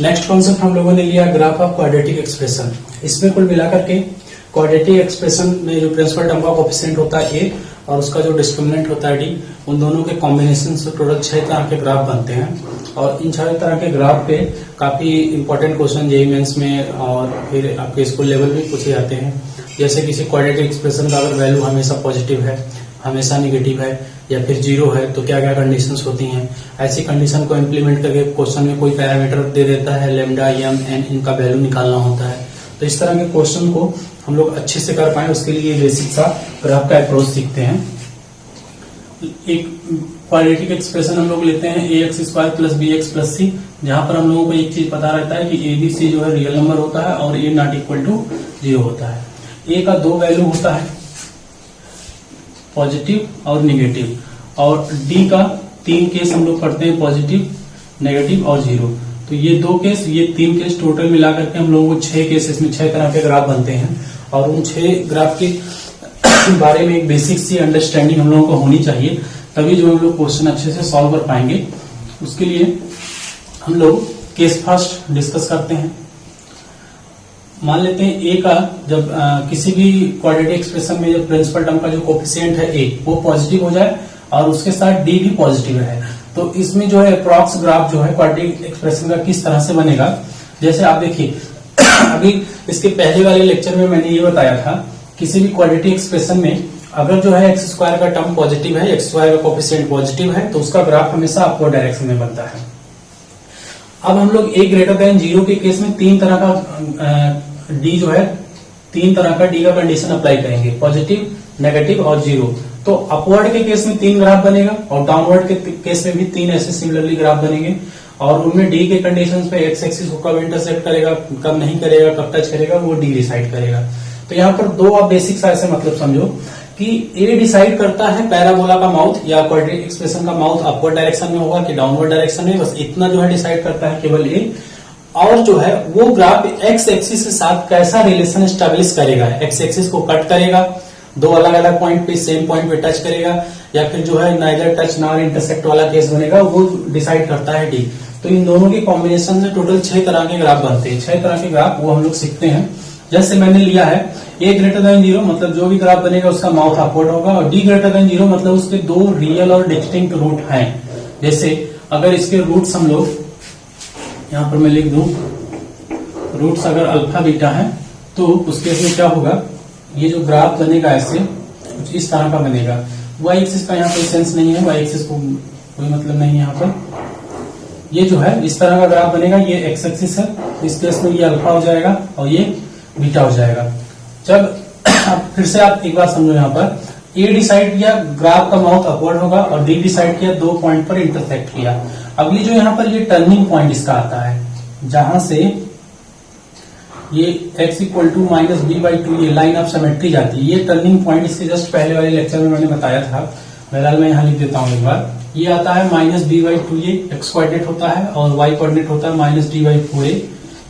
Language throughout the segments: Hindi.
नेक्स्ट कॉन्सेप्ट हम लोगों ने लिया ग्राफ ऑफ क्वाड्रेटिक एक्सप्रेशन। इसमें कुल मिलाकर के क्वाड्रेटिक एक्सप्रेशन में जो प्रिंसिपल टर्म का कोएफिशिएंट होता है ए और उसका जो डिस्क्रिमिनेंट होता है डी, उन दोनों के कॉम्बिनेशन से टोटल 6 तरह के ग्राफ बनते हैं। और इन 6 तरह के ग्राफ पे काफी इंपॉर्टेंट क्वेश्चन जेईई मेंस में और फिर आपके स्कूल लेवल में पूछे जाते हैं। जैसे किसी क्वाड्रेटिक एक्सप्रेशन का अगर वैल्यू हमेशा पॉजिटिव है, हमेशा निगेटिव है या फिर जीरो है तो क्या क्या कंडीशंस होती हैं। ऐसी कंडीशन को इम्प्लीमेंट करके क्वेश्चन में कोई पैरामीटर दे देता है, लैम्डा, एम, एन, इनका वैल्यू निकालना होता है। तो इस तरह के क्वेश्चन को हम लोग अच्छे से कर पाए उसके लिए बेसिक सा ग्राफ का अप्रोच सीखते हैं। एक क्वाड्रेटिक एक्सप्रेशन हम लोग लेते हैं A X square plus B X plus C, जहां पर हम लोगों को एक चीज पता रहता है कि ए बी सी जो है रियल नंबर होता है और ए नॉट इक्वल टू 0 होता है। ए का 2 वैल्यू होता है, पॉजिटिव और निगेटिव, और डी का 3 केस हम लोग पढ़ते हैं, पॉजिटिव, नेगेटिव और 0। तो ये 2 केस, ये 3 केस टोटल मिलाकर के हम लोगों को 6 केस, इसमें 6 तरह के ग्राफ बनते हैं। और उन 6 ग्राफ के बारे में एक बेसिक सी अंडरस्टैंडिंग हम लोगों को होनी चाहिए, तभी जो हम लोग क्वेश्चन अच्छे से सॉल्व कर पाएंगे। उसके लिए हम लोग केस फर्स्ट डिस्कस करते हैं। मान लेते हैं ए का जब किसी भी क्वाड्रेटिक एक्सप्रेशन में जब प्रिंसिपल टर्म का जो कोएफिशिएंट है ए वो पॉजिटिव हो जाए और उसके साथ डी भी पॉजिटिव है, तो इसमें जो है अप्रॉक्स ग्राफ जो है क्वाड्रेटिक एक्सप्रेशन का किस तरह से बनेगा। जैसे आप देखिए अभी इसके पहले वाले लेक्चर में मैंने ये बताया था, किसी भी क्वाड्रेटिक एक्सप्रेशन में अगर जो है एक्स स्क्वायर का टर्म पॉजिटिव है, एक्स स्क्वायर का कोएफिशिएंट पॉजिटिव है, तो उसका ग्राफ हमेशा अपवर्ड डायरेक्शन में बनता है। अब हम लोग ए ग्रेटर देन 0 के केस में 3 तरह का डी जो है 3 तरह का डी का कंडीशन अप्लाई करेंगे, पॉजिटिव, नेगेटिव और 0। तो अपवर्ड के केस में 3 ग्राफ बनेगा और डाउनवर्ड के केस में भी 3 ऐसे सिमिलरली ग्राफ बनेंगे। और उनमें डी के कंडीशंस पे एक्स एक्सिस को कब इंटरसेक्ट करेगा, कब नहीं करेगा, कब टच करेगा, वो डी डिसाइड करेगा। तो यहाँ पर 2 आप बेसिक सा ऐसे मतलब समझो कि ए डिसाइड करता है पैराबोला का माउथ या क्वाड्रेटिक एक्सप्रेशन का माउथ अपवर्ड डायरेक्शन में होगा कि डाउनवर्ड डायरेक्शन में, बस इतना जो है डिसाइड करता है केवल ए। और जो है वो ग्राफ एक्स एक्सिस के साथ कैसा रिलेशन स्टैब्लिश करेगा, एक्स एक्सिस को कट करेगा, 2 अलग अलग पॉइंट पे सेम पॉइंट पे टच करेगा, या फिर जो है नाइदर टच नॉर इंटरसेक्ट वाला केस बनेगा, वो डिसाइड करता है डी। तो इन दोनों के कॉम्बिनेशन से टोटल 6 तरह के ग्राफ बनते हैं। 6 तरह के ग्राफ वो हम लोग सीखते हैं। जैसे मैंने लिया है ए ग्रेटर देन 0 मतलब जो भी ग्राफ बनेगा उसका माउथ अपवर्ड होगा, और डी ग्रेटर देन 0 मतलब उसके 2 रियल और डिस्टिंक्ट रूट हैं। जैसे अगर इसके रूट्स हम लोग यहां पर मैं लिख दूं, रूट्स अगर अल्फा बीटा है तो उस केस में क्या होगा, ये जो ग्राफ बनेगा ऐसे कुछ इस तरह का बनेगा। वाई एक्सिस का यहाँ कोई सेंस नहीं है, वाई एक्सिस को कोई मतलब नहीं है यहाँ पर। ये जो है इस तरह का ग्राफ बनेगा, ये एक्स एक्सिस है, इस केस में ये अल्फा हो जाएगा और ये बीटा हो जाएगा। जब फिर से आप एक बार समझो, यहाँ पर ए डिसाइड किया ग्राफ का माउथ अपवर्ड होगा और डी डिसाइड किया 2 पॉइंट पर इंटरसेक्ट किया। अगली जो यहाँ पर ये टर्निंग पॉइंट इसका आता है, जहां से ये x equal to minus B by 2 ये लाइन ऑफ सिमेट्री जाती है। ये टर्निंग पॉइंट इसके जस्ट पहले वाले लेक्चर में मैंने बताया था, बहरहाल मैं यहाँ लिख देता हूँ एक बार। ये आता है माइनस बी बाई 2, ये एक्स कोऑर्डिनेट होता है और वाई कोऑर्डिनेट होता है माइनस डी बाई 4a,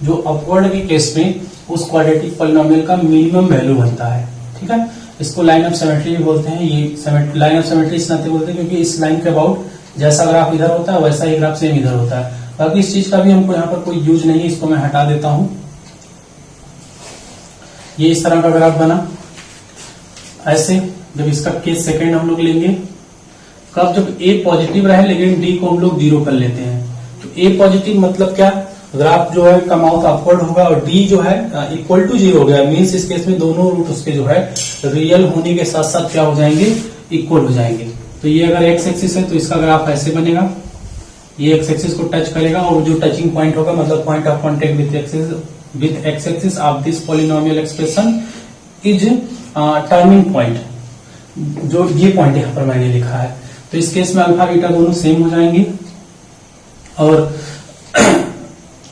जो अपवर्ड के केस में उस क्वाड्रेटिक पॉलिनोमियल का मिनिमम वैल्यू बनता है। ठीक है, इसको लाइन ऑफ सिमेट्री भी बोलते हैं। ये लाइन ऑफ सिमेट्री इस नाते बोलते हैं क्योंकि इस लाइन के अबाउट जैसा ग्राफ इधर होता है वैसा ही ग्राफ सेम इधर होता है। बाकी इस चीज का भी हमको यहाँ पर कोई यूज नहीं है, इसको मैं हटा देता हूं। ये इस तरह का ग्राफ बना ऐसे। जब इसका केस सेकंड हम लोग लेंगे कब, जब ए पॉजिटिव रहे लेकिन डी को हम लोग 0 कर लेते हैं। तो ए पॉजिटिव मतलब क्या, ग्राफ जो है का माउथ अपवर्ड होगा और डी जो है इक्वल टू 0 हो गया, मीन्स इस केस में दोनों रूट उसके जो है रियल होने के साथ साथ क्या हो जाएंगे, इक्वल हो जाएंगे। तो ये अगर एक्स एक्सिस है तो इसका ग्राफ ऐसे बनेगा, ये एक्स एक्सिस को टच करेगा और जो टचिंग पॉइंट होगा मतलब point of contact with x axis of this polynomial expression is turning point, जो ये पॉइंट यहाँ पर मैंने लिखा है। तो इस केस में अल्फा बीटा दोनों सेम हो जाएंगे। और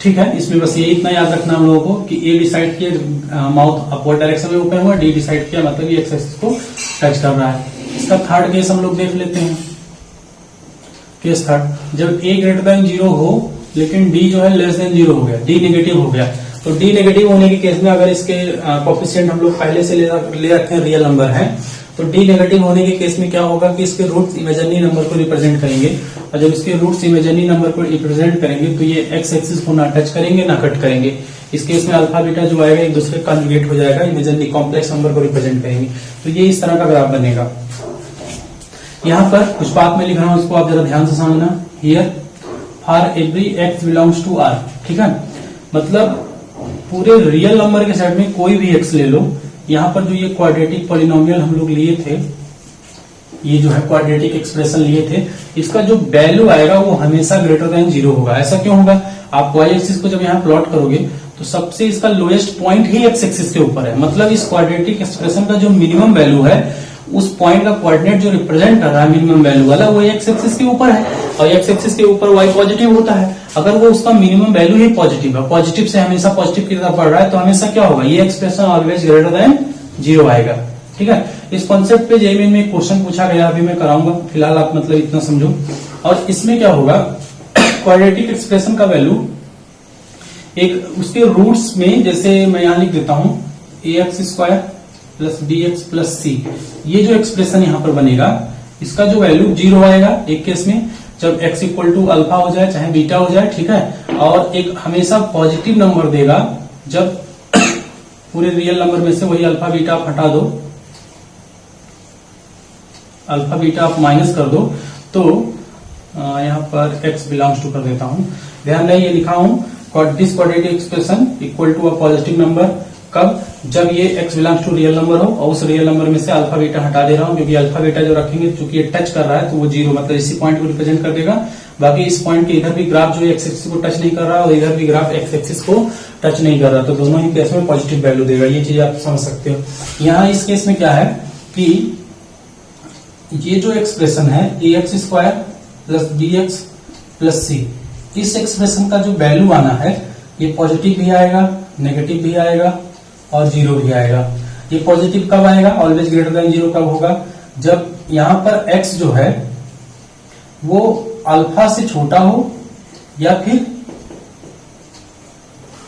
ठीक है, इसमें बस ये इतना याद रखना हम लोगों को कि ए डिसाइड किया माउथ अपवर्ड डायरेक्शन में ओपन हुआ, डी डिसाइड किया मतलब ये एक्स एक्सिस को टच कर रहा है। इसका थर्ड केस हम लोग देख लेते हैं। केस थर्ड, जब ए ग्रेटर देन 0 हो लेकिन डी जो है लेस देन 0 हो गया, डी नेगेटिव हो गया। तो डी नेगेटिव होने के केस में अगर इसके कोएफिशिएंट हम लोग पहले से ले रखे हैं रियल नंबर है, तो डी नेगेटिव होने के केस में क्या होगा कि इसके रूट्स इमेजिनरी नंबर को रिप्रेजेंट करेंगे, और जब इसके रूट्स इमेजिनरी नंबर को रिप्रेजेंट करेंगे तो ये एक्स एक्सिस को ना टच करेंगे ना कट करेंगे। इस केस में अल्फा बीटा जो आएगा एक दूसरे का कॉन्जुगेट हो जाएगा, इमेजिनरी कॉम्प्लेक्स नंबर को रिप्रेजेंट करेंगे। तो ये इस तरह का ग्राफ बनेगा। यहाँ पर कुछ बात मैं लिख रहा हूं, इसको आप जरा ध्यान से समझना। Here for every X belongs to R, ठीक है, मतलब पूरे रियल नंबर के सेट में कोई भी एक्स ले लो। यहाँ पर जो ये क्वाड्रेटिक पॉलिनोमियल हम लोग लिए थे, ये जो है क्वाड्रेटिक एक्सप्रेशन लिए थे, इसका जो वैल्यू आएगा वो हमेशा ग्रेटर देन 0 होगा। ऐसा क्यों होगा? आप वाई एक्सिस को जब यहाँ प्लॉट करोगे तो सबसे इसका लोएस्ट पॉइंट ही एक्स एक्सिस के ऊपर है। मतलब इस क्वाड्रेटिक एक्सप्रेशन का जो मिनिमम वैल्यू है, उस पॉइंट का कोऑर्डिनेट जो रिप्रेजेंट कर रहा है मिनिमम वैल्यू वाला, वो एक्स एक्सिस के ऊपर है, और एक्स एक्सिस के ऊपर वाई पॉजिटिव होता है। अगर वो उसका मिनिमम वैल्यू ही पॉजिटिव है, पॉजिटिव से हमेशा पॉजिटिव की तरफ बढ़ रहा है, तो हमेशा क्या होगा? ये एक्सप्रेशन ऑलवेज ग्रेटर देन 0 आएगा। ठीक है, इस कॉन्सेप्ट पे जेईई में क्वेश्चन पूछा गया, अभी मैं कराऊंगा, फिलहाल आप मतलब इतना समझो। और इसमें क्या होगा, क्वाड्रेटिक एक्सप्रेशन का वैल्यू एक उसके रूट्स में, जैसे मैं यहां लिख देता हूं ax² plus bx plus c, ये जो एक्सप्रेशन यहां पर बनेगा, इसका जो वैल्यू 0 आएगा एक केस में, जब x इक्वल टू अल्फा हो जाए चाहे बीटा हो जाए, ठीक है, और एक हमेशा पॉजिटिव नंबर देगा जब पूरे रियल नंबर में से वही अल्फा बीटा आप हटा दो, अल्फा बीटा आप माइनस कर दो, तो यहां पर x बिलोंग्स टू कर देता हूं। ध्यान रहे ये लिखा हूं this quadratic expression equal to a positive number, कब? जब ये x belongs to real number हो, और उस रियल नंबर में से अल्फा बीटा हटा दे रहा हूं, क्योंकि अल्फा बीटा जो रखेंगे चूंकि ये टच कर रहा है तो वो 0 मतलब इसी पॉइंट को रिप्रेजेंट कर देगा। बाकी इस पॉइंट के इधर भी ग्राफ जो एक्स एक्सिस को टच नहीं कर रहा और इधर भी ग्राफ एक्स एक्सिस को टच नहीं कर रहा, तो दोनों ही केस में पॉजिटिव वैल्यू देगा। ये चीज आप समझ सकते हो। यहाँ इस केस में क्या है कि ये जो एक्सप्रेशन है ax² plus bx plus c, इस एक्सप्रेशन का जो वैल्यू आना है ये पॉजिटिव भी आएगा, नेगेटिव भी आएगा और 0 भी आएगा। ये पॉजिटिव कब आएगा? ऑलवेज ग्रेटर देन 0 कब होगा? जब यहां पर x जो है वो अल्फा से छोटा हो, या फिर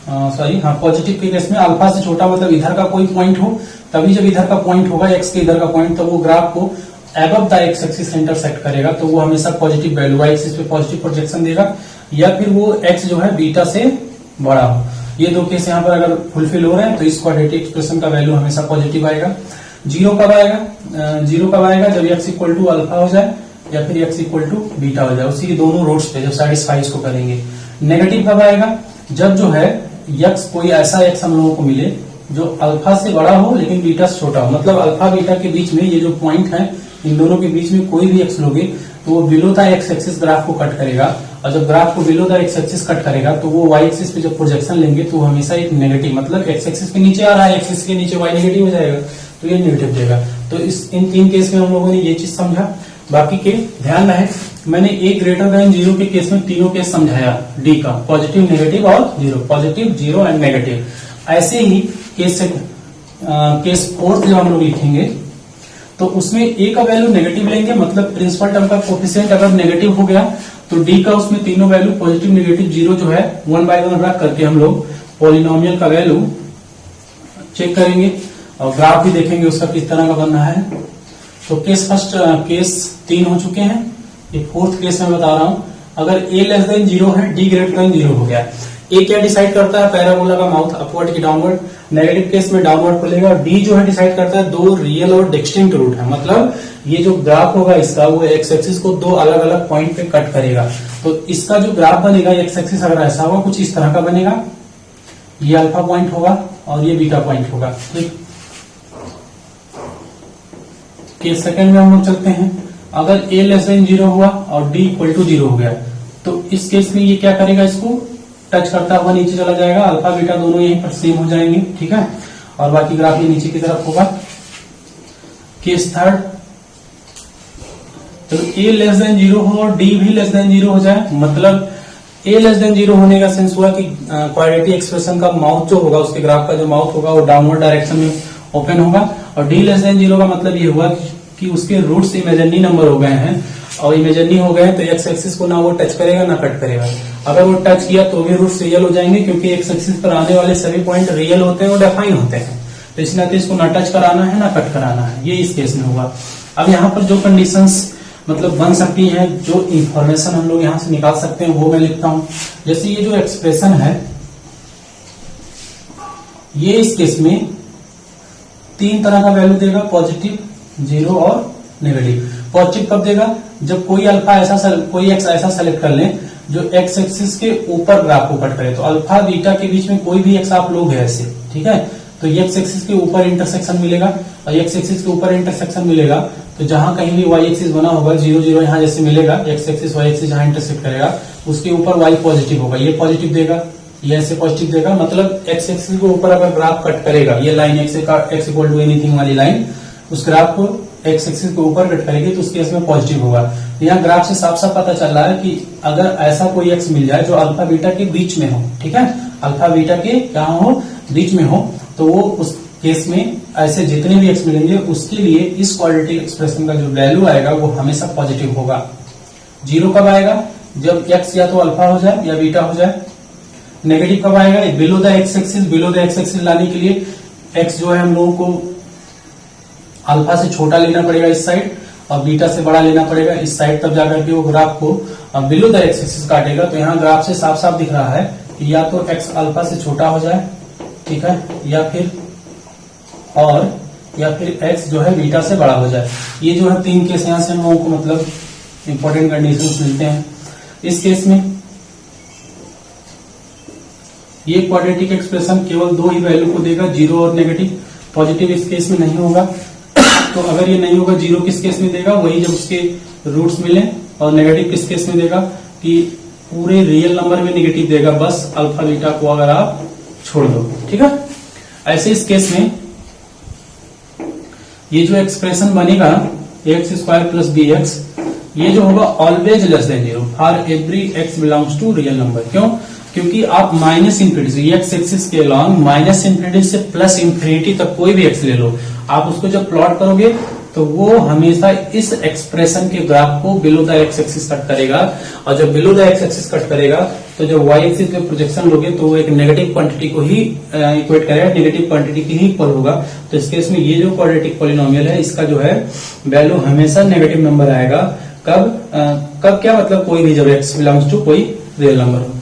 पॉजिटिव के केस में अल्फा से छोटा मतलब इधर का कोई पॉइंट हो, तभी जब इधर का पॉइंट होगा x के इधर का पॉइंट, तो वो ग्राफ को above the x axis intersect करेगा, तो वो हमेशा पॉजिटिव वैल्यू वाई एक्सिस पे पॉजिटिव प्रोजेक्शन देगा, या फिर वो x जो है बीटा से बड़ा हो। ये दो केस यहाँ पर अगर फुलफिल हो रहे हैं तो इस क्वाड्रेटिक एक्सप्रेशन का वैल्यू हमेशा पॉजिटिव आएगा। 0 कब आएगा? 0 कब आएगा? जब x इक्वल टू अल्फा हो जाए या फिर x इक्वल टू बीटा हो जाए, उसी के दोनों रूट्स पे जब सेटिस्फाई इसको करेंगे। नेगेटिव कब आएगा? जब जो है x कोई ऐसा x हम लोगों को मिले जो अल्फा से बड़ा हो लेकिन बीटा से छोटा हो, मतलब अल्फा बीटा के बीच में ये जो पॉइंट है इन दोनों के बीच में कोई भी x लोगे तो वो below the x axis graph को कट करेगा, और जब ग्राफ को below the x axis cut करेगा तो वो वाई एक्सिस पे जब प्रोजेक्शन लेंगे तो हमेशा एक नेगेटिव, मतलब एक्स एक्सिस के नीचे आ रहा है, एक्सिस के नीचे वाई नेगेटिव हो जाएगा तो ये नेगेटिव देगा। तो इन 3 केस में हम लोगों ने ये चीज समझा। बाकी के ध्यान रहे, मैंने a ग्रेटर देन 0 के केस में तीनों केस समझाया, डी का पॉजिटिव, नेगेटिव और 0, पॉजिटिव, 0 एंड नेगेटिव। ऐसे ही केस 4 जब हम लोग लिखेंगे तो उसमें a का वैल्यू नेगेटिव लेंगे, मतलब प्रिंसिपल टर्म का कोफिशिएंट अगर नेगेटिव हो गया तो d का उसमें तीनों वैल्यू पॉजिटिव, नेगेटिव, 0 जो है 1 बाय 1 रख करके हम लोग पॉलिनोमियल का वैल्यू चेक करेंगे और ग्राफ भी देखेंगे उसका किस तरह का बनना है। तो केस 3 हो चुके हैं, ये 4th केस में बता रहा हूं। अगर a लेस देन 0 है, d ग्रेटर देन 0 हो गया, a क्या डिसाइड करता है? पैराबोला का माउथ अपवर्ड की डाउनवर्ड, नेगेटिव केस में डाउनवर्ड खुलेगा, और d जो है डिसाइड करता है 2 रियल और डिस्टिंक्ट रूट है, मतलब ये जो ग्राफ होगा इसका वो एक्स एक्सिस को 2 अलग अलग पॉइंट पे कट करेगा। तो इसका जो ग्राफ बनेगा एक्स एक्सिस अगर ऐसा होगा कुछ इस तरह का बनेगा, ये अल्फा पॉइंट होगा और ये बीटा पॉइंट होगा। ठीक, केस सेकंड में हम लोग चलते हैं। अगर a लेस देन 0 हुआ और d इक्वल टू 0 हो गया तो इस केस में ये क्या करेगा? इसको टच करता हुआ नीचे चला जाएगा, अल्फा बीटा दोनों यहीं पर सेम हो जाएंगे, ठीक है, और बाकी ग्राफ ये नीचे की तरफ होगा। केस थर्ड, तो a लेस देन 0 हो और d भी लेस देन 0 हो जाए, मतलब a लेस देन 0 होने का सेंस हुआ कि क्वाड्रेटिक एक्सप्रेशन का माउथ जो होगा, उसके ग्राफ का जो माउथ होगा वो डाउनवर्ड डायरेक्शन में ओपन होगा, और d लेस देन 0 का मतलब ये हुआ कि उसके रूट्स इमेजिनरी नंबर हो गए हैं, और इमेजिनरी हो गए तो एक्स एक्सिस को ना वो टच करेगा ना कट करेगा। अगर वो टच किया तो भी रूट्स रियल हो जाएंगे, क्योंकि एक्स एक्सिस पर आने वाले सभी पॉइंट रियल होते हैं और डिफाइन होते हैं, तो इसलिए इसको ना टच कराना है ना कट कराना है, ये इस केस में होगा। अब यहाँ पर जो कंडीशंस मतलब बन सकती है, जो इंफॉर्मेशन हम लोग यहाँ से निकाल सकते हैं वो मैं लिखता हूं। जैसे ये जो एक्सप्रेशन है ये इस केस में 3 तरह का वैल्यू देगा, पॉजिटिव, 0 और नेगेटिव। पॉजिटिव कब देगा? जब कोई अल्फा कोई एक्स ऐसा सेलेक्ट कर ले जो एक्स एक्सिस के ऊपर ग्राफ को कट करे। तो अल्फा बीटा के बीच में कोई भी एक्स आप लोग है ऐसे, ठीक है, तो एक्स एक्सिस के ऊपर इंटरसेक्शन मिलेगा और एक्स एक्सिस के ऊपर इंटरसेक्शन मिलेगा तो जहां कहीं भी वाई एक्सिस बना होगा 0 0 यहाँ जैसे मिलेगा, एक्स एक्सिस वाई एक्सिस जहां इंटरसेक्ट करेगा उसके ऊपर वाई पॉजिटिव होगा, ये पॉजिटिव देगा, ये ऐसे पॉजिटिव देगा। मतलब एक्स एक्सिस के ऊपर अगर ग्राफ कट करेगा, ये line X equal to anything वाली लाइन उस ग्राफ को एक्स एक्सिस के ऊपर कट करेगी तो उस केस में पॉजिटिव होगा। तो यहाँ ग्राफ से साफ साफ पता चल रहा है कि अगर ऐसा कोई एक्स मिल जाए जो अल्फा बीटा के बीच में हो, ठीक है, अल्फा बीटा के कहाँ हो, बीच में हो, तो वो उस केस में ऐसे जितने भी एक्स मिलेंगे उसके लिए इस क्वाड्रेटिक एक्सप्रेशन का जो वैल्यू आएगा वो हमेशा पॉजिटिव होगा। 0 कब आएगा? जब एक्स या तो अल्फा हो जाए या बीटा हो जाए। नेगेटिव कब आएगा? बिलो द एक्स एक्सिस लाने के लिए एक्स जो है हम लोगों को अल्फा से छोटा लेना पड़ेगा इस साइड और बीटा से बड़ा लेना पड़ेगा इस साइड, तब जाकर के वो ग्राफ को बिलो द एक्स एक्सिस काटेगा। तो यहाँ ग्राफ से साफ साफ दिख रहा है कि या तो एक्स अल्फा से छोटा हो जाए, ठीक है, या फिर एक्स जो है बीटा से बड़ा हो जाए। ये जो है 3 केस यहाँ से हम लोगों को मतलब इंपॉर्टेंट कंडीशंस मिलते हैं। इस केस में ये क्वाड्रेटिक एक्सप्रेशन केवल 2 ही वैल्यू को देगा, 0 और नेगेटिव। पॉजिटिव इस केस में नहीं होगा। तो अगर ये नहीं होगा, 0 किस केस में देगा? वही जब उसके रूट्स मिले। और नेगेटिव किस केस में देगा? कि पूरे रियल नंबर में नेगेटिव देगा, बस अल्फा बीटा को अगर आप छोड़ दो, ठीक है। ऐसे इस केस में ये जो एक्सप्रेशन बनेगा X square plus B X, ये जो होगा always less than 0 for every X belongs to real number. क्यों? क्योंकि आप माइनस इंफिनिटी एक्स एक्सिस के अलॉन्ग माइनस इंफिनिटी से प्लस इंफिनिटी तक कोई भी एक्स ले लो, आप उसको जब प्लॉट करोगे तो वो हमेशा इस एक्सप्रेशन के ग्राफ को below the x axis cut करेगा। और जब below the x axis cut करेगा तो जब वाई एक्सिस पे प्रोजेक्शन लोगे तो वो एक नेगेटिव क्वांटिटी को ही इक्वेट करेगा, नेगेटिव क्वांटिटी की ही इक्वल होगा। तो इस केस में ये जो क्वाड्रेटिक पॉलिनोमियल है इसका जो है वैल्यू हमेशा नेगेटिव नंबर आएगा। कब क्या मतलब? कोई भी जब एक्स बिलोंग्स टू कोई रियल नंबर हो।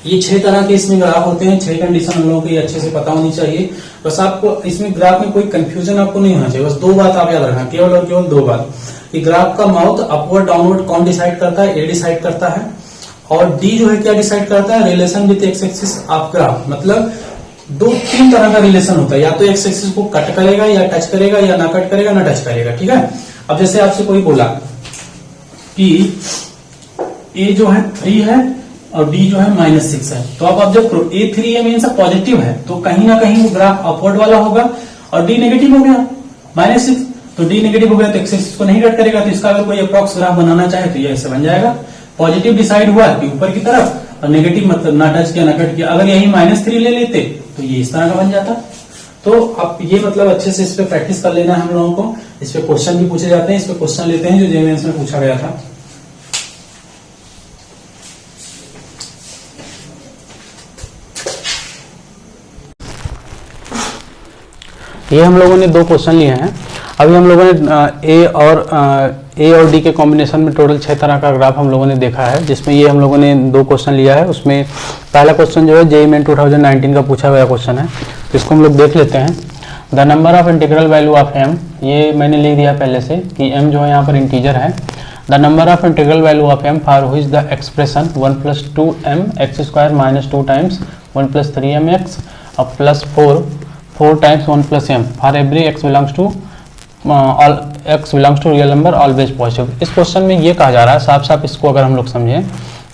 ये 6 तरह के इसमें ग्राफ होते हैं। 6 कंडीशन हम लोगों को ये अच्छे से पता होनी चाहिए। बस आपको इसमें ग्राफ में कोई कंफ्यूजन आपको नहीं होना चाहिए। बस 2 बात आप याद रखना, केवल और केवल 2 बात। कि ग्राफ का माउथ अपवर्ड डाउनवर्ड कौन डिसाइड करता है? ए डिसाइड करता है। और डी जो है क्या डिसाइड करता है? Relation with x axis of graph. मतलब 2-3 तरह का रिलेशन होता है, या तो एक्स एक्सिस को कट करेगा या टच करेगा, या ना कट करेगा ना टच करेगा, ठीक है। अब जैसे आपसे कोई बोला कि ए जो है 3 है और डी जो है -6 है, तो आप जब A3 है मीन्स पॉजिटिव है तो कहीं ना कहीं वो ग्राफ अपवर्ड वाला होगा। और डी नेगेटिव हो गया -6, तो डी नेगेटिव हो गया तो एक्स एक्सिस को नहीं कट करेगा। तो इसका अगर कोई अप्रॉक्स ग्राफ बनाना चाहे तो ये ऐसे बन जाएगा। पॉजिटिव डिसाइड हुआ कि ऊपर की तरफ, और नेगेटिव मतलब ना टच किया ना कट किया। अगर यही -3 ले लेते तो ये इस तरह का बन जाता। तो आप ये मतलब अच्छे से इस पे प्रैक्टिस कर लेना है हम लोगों को। इस पे क्वेश्चन भी पूछे जाते हैं। इस पे क्वेश्चन लेते हैं जो जेईई मेंस में पूछा गया था। ये हम लोगों ने 2 क्वेश्चन लिए हैं। अभी हम लोगों ने ए और डी के कॉम्बिनेशन में टोटल 6 तरह का ग्राफ हम लोगों ने देखा है, जिसमें ये हम लोगों ने 2 क्वेश्चन लिया है। उसमें पहला क्वेश्चन जो है जेईई मेन 2019 का पूछा गया क्वेश्चन है, इसको हम लोग देख लेते हैं। The number of integral value of M, ये मैंने लिख दिया पहले से कि एम जो है यहाँ पर इंटीजर है। The number of integral value of M for which the expression 1 + 2m x² - 2 times 1 + 3mx और +4 टाइम्स 1 + m फॉर एवरी x belongs to real number always positive. इस क्वेश्चन में ये कहा जा रहा है, साफ साफ इसको अगर हम लोग समझें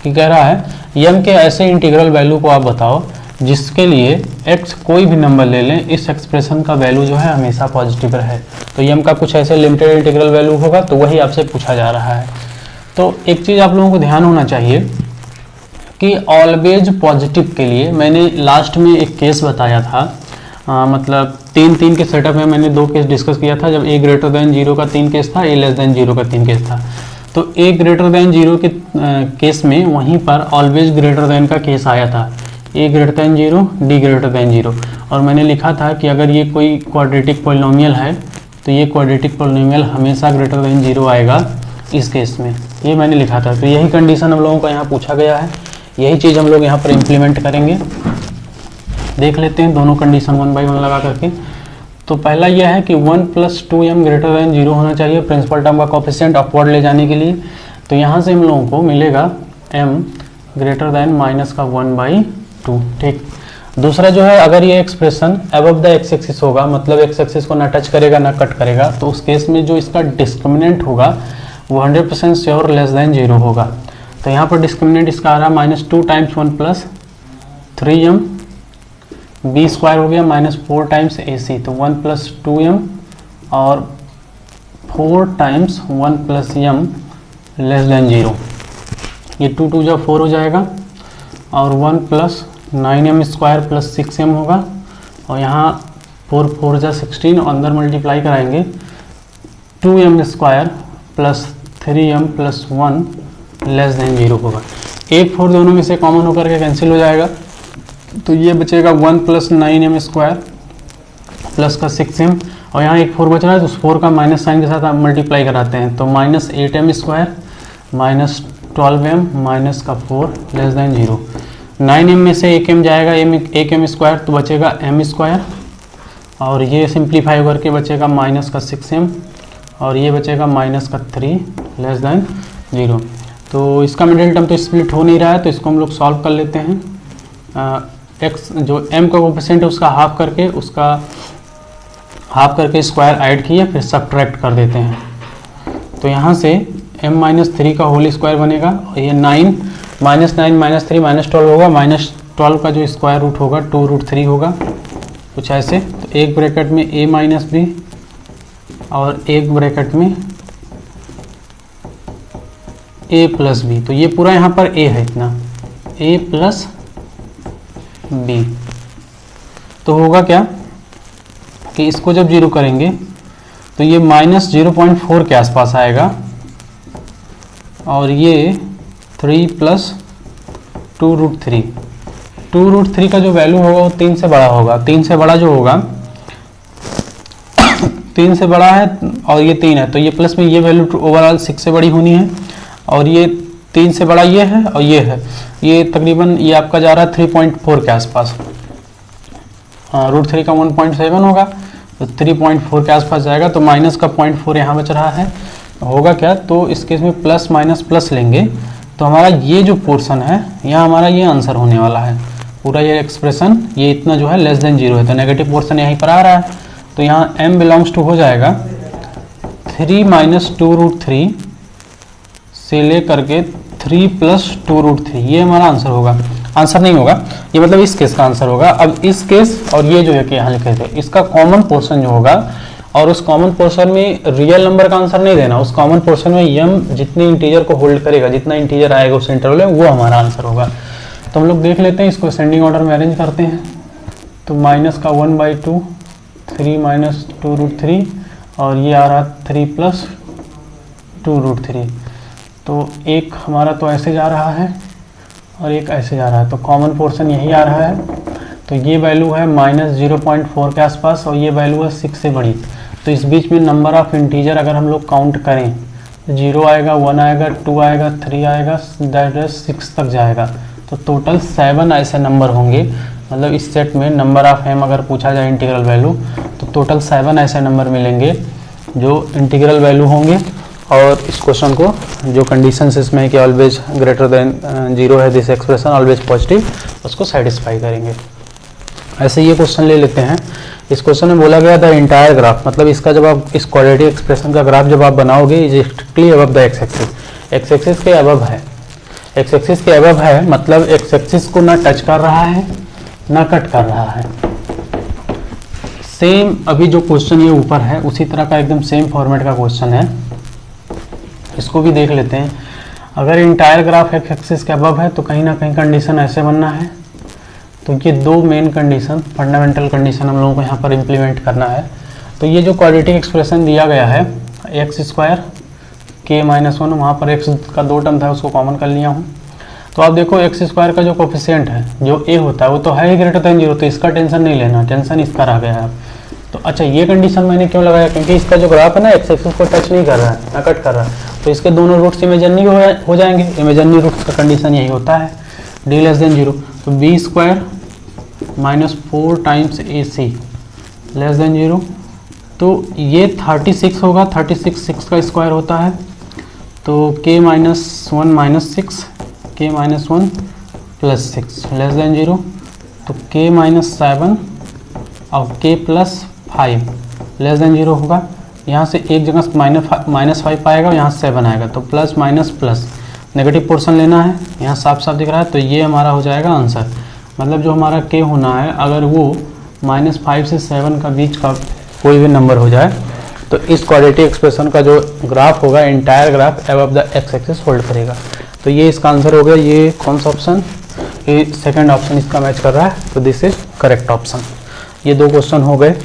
कि कह रहा है m के ऐसे इंटीग्रल वैल्यू को आप बताओ जिसके लिए x कोई भी नंबर ले लें, इस एक्सप्रेशन का वैल्यू जो है हमेशा पॉजिटिव रहे। तो m का कुछ ऐसे लिमिटेड इंटीग्रल वैल्यू होगा, तो वही आपसे पूछा जा रहा है। तो एक चीज़ आप लोगों को ध्यान होना चाहिए कि ऑलवेज पॉजिटिव के लिए मैंने लास्ट में एक केस बताया था। मतलब 3 के सेटअप में मैंने 2 केस डिस्कस किया था। जब a > 0 का 3 केस था, a < 0 का 3 केस था। तो a > 0 के केस में वहीं पर ऑलवेज ग्रेटर देन का केस आया था। A greater than 0, D greater than 0। और मैंने लिखा था कि अगर ये कोई क्वाड्रेटिक पॉलिनोमियल है तो ये क्वाड्रेटिक पॉलिनोमियल हमेशा ग्रेटर दैन 0 आएगा इस केस में, ये मैंने लिखा था। तो यही कंडीशन हम लोगों का यहाँ पूछा गया है, यही चीज़ हम लोग यहाँ पर इम्प्लीमेंट करेंगे। देख लेते हैं दोनों कंडीशन 1 बाई 1 लगा करके। तो पहला यह है कि 1 + 2m ग्रेटर दैन 0 होना चाहिए प्रिंसिपल टर्म का कोफिशिएंट अपवर्ड ले जाने के लिए। तो यहाँ से हम लोगों को मिलेगा m ग्रेटर दैन -1/2। ठीक। दूसरा जो है, अगर ये expression above the x axis होगा, मतलब एक्स एक्सिस को ना टच करेगा ना कट करेगा, तो उस केस में जो इसका डिस्क्रिमिनेंट होगा वो 100% श्योर लेस दैन 0 होगा। तो यहाँ पर डिस्क्रिमिनेंट इसका आ रहा है -2 × 1 + 3m, b² हो गया -4 × ac, तो 1 + 2m और 4 × 1 + m लेस दैन 0। ये 2 × 2 = 4 हो जाएगा और 1 + 9m² + 6m होगा, और यहाँ 4 × 4 = 16 और अंदर मल्टीप्लाई कराएंगे 2m² + 3m + 1 लेस दैन 0 होगा। 1 4 दोनों में से कॉमन होकर के कैंसिल हो जाएगा, तो ये बचेगा 1 + 9m² प्लस का 6m, और यहाँ 1 4 बच रहा है तो उस 4 का माइनस साइन के साथ आप मल्टीप्लाई कराते हैं, तो -8m² -12m -4 less than 0। 9m में से 1m जाएगा, 1m² तो बचेगा m², और ये सिंप्लीफाई करके बचेगा -6m, और ये बचेगा -3 लेस दैन 0। तो इसका मिडिल टर्म तो स्प्लिट हो नहीं रहा है, तो इसको हम लोग सॉल्व कर लेते हैं। x जो m का कोफिशिएंट है उसका हाफ करके स्क्वायर ऐड किया, फिर सब्ट्रैक्ट कर देते हैं। तो यहाँ से m - 3 का होल स्क्वायर बनेगा, और ये 9 -9 -3 -12 होगा, -12 का जो स्क्वायर रूट होगा 2√3 होगा, कुछ ऐसे। तो एक ब्रैकेट में a - b और एक ब्रैकेट में a + b, तो ये पूरा यहाँ पर a है, इतना a + b। तो होगा क्या कि इसको जब 0 करेंगे तो ये -0.4 के आसपास आएगा, और ये 3 + 2√3। 2√3 का जो वैल्यू होगा वो 3 से बड़ा होगा। 3 से बड़ा जो होगा 3 से बड़ा है, और ये 3 है, तो ये प्लस में ये वैल्यू ओवरऑल 6 से बड़ी होनी है, और ये 3 से बड़ा ये है और ये है, ये तकरीबन ये आपका जा रहा है 3.4 के आसपास। √3 का 1.7 होगा, तो 3.4 के आसपास जाएगा, तो माइनस का 0.4 यहाँ बच रहा है। होगा क्या, तो इस केस में प्लस माइनस प्लस लेंगे, तो हमारा ये जो पोर्शन है यहाँ हमारा ये आंसर होने वाला है। पूरा ये एक्सप्रेशन ये इतना जो है लेस देन 0 है, तो नेगेटिव पोर्शन यहीं पर आ रहा है, तो यहाँ m बिलोंग्स टू हो जाएगा 3 - 2√3 से ले करके 3 + 2√3, ये हमारा आंसर होगा। आंसर नहीं होगा ये, मतलब इस केस का आंसर होगा। अब इस केस और ये जो है कि यहाँ लिखे थे, इसका कॉमन पोर्शन जो होगा, और उस कॉमन पोर्शन में रियल नंबर का आंसर नहीं देना, उस कॉमन पोर्शन में m जितने इंटीजर को होल्ड करेगा, जितना इंटीजर आएगा उस इंटरवल में, वो हमारा आंसर होगा। तो हम लोग देख लेते हैं, इसको असेंडिंग ऑर्डर में अरेंज करते हैं। तो माइनस का 1/2, 3 - 2√3, और ये आ रहा 3 + 2√3। तो एक हमारा तो ऐसे जा रहा है और एक ऐसे जा रहा है, तो कॉमन पोर्शन यही आ रहा है। तो ये वैल्यू है -0.4 के आसपास, और ये वैल्यू है 6 से बड़ी। तो इस बीच में नंबर ऑफ इंटीजर अगर हम लोग काउंट करें, 0 आएगा, 1 आएगा, 2 आएगा, 3 आएगा, दैट इज 6 तक जाएगा। तो टोटल 7 ऐसे नंबर होंगे, मतलब इस सेट में नंबर ऑफ m अगर पूछा जाए इंटीग्रल वैल्यू, तो टोटल 7 ऐसे नंबर मिलेंगे जो इंटीग्रल वैल्यू होंगे। और इस क्वेश्चन को जो कंडीशंस इसमें है कि ऑलवेज ग्रेटर देन 0 है, दिस एक्सप्रेशन ऑलवेज पॉजिटिव, उसको सेटिस्फाई करेंगे। ऐसे ये क्वेश्चन ले लेते हैं। इस क्वेश्चन में बोला गया था इंटायर ग्राफ, मतलब इसका जब आप इस क्वाड्रेटिक एक्सप्रेशन का ग्राफ जब आप बनाओगे, is strictly above the x axis, x axis के अबव है, एक्स एक्सिस के अबव है, मतलब एक्स एक्सिस को ना टच कर रहा है ना कट कर रहा है। सेम अभी जो क्वेश्चन ये ऊपर है उसी तरह का एकदम सेम फॉर्मेट का क्वेश्चन है, इसको भी देख लेते हैं। अगर इंटायर ग्राफ एक्स एक्सिस के अबव है तो कहीं ना कहीं कंडीशन ऐसे बनना है। तो ये दो मेन कंडीशन, फंडामेंटल कंडीशन हम लोगों को यहाँ पर इम्प्लीमेंट करना है। तो ये जो क्वाड्रेटिक एक्सप्रेशन दिया गया है x² k - 1, वहाँ पर x का 2 टर्म था उसको कॉमन कर लिया हूँ। तो आप देखो एक्स स्क्वायर का जो कोफिशिएंट है जो ए होता है वो तो है ही ग्रेटर देन 0, तो इसका टेंशन नहीं लेना, टेंशन इसका रह गया है। तो अच्छा ये कंडीशन मैंने क्यों लगाया, क्योंकि इसका जो ग्राफ है ना एक्स एक्सिस को टच नहीं कर रहा है, ना कट कर रहा है, तो इसके दोनों रूट्स इमेजिनरी हो जाएंगे। इमेजिनरी रूट्स का कंडीशन यही होता है, डी लेस देन 0। तो बी स्क्वायर माइनस 4 टाइम्स ए सी लेस देन 0। तो ये 36 होगा, 36 6 का स्क्वायर होता है, तो k minus 1 minus 6, k minus 1 plus 6 less than 0। तो k माइनस 7 और k प्लस 5 लेस देन 0 होगा। यहाँ से एक जगह माइनस 5 आएगा, यहाँ 7 आएगा, तो plus minus plus negative portion लेना है, यहाँ साफ साफ दिख रहा है। तो ये हमारा हो जाएगा आंसर, मतलब जो हमारा k होना है अगर वो -5 से 7 का बीच का कोई भी नंबर हो जाए तो इस क्वाड्रेटिक एक्सप्रेशन का जो ग्राफ होगा entire graph above the x axis hold करेगा। तो ये इसका आंसर हो गया। ये कौन सा ऑप्शन, ये सेकंड ऑप्शन इसका मैच कर रहा है, तो दिस इज करेक्ट ऑप्शन। ये 2 क्वेश्चन हो गए।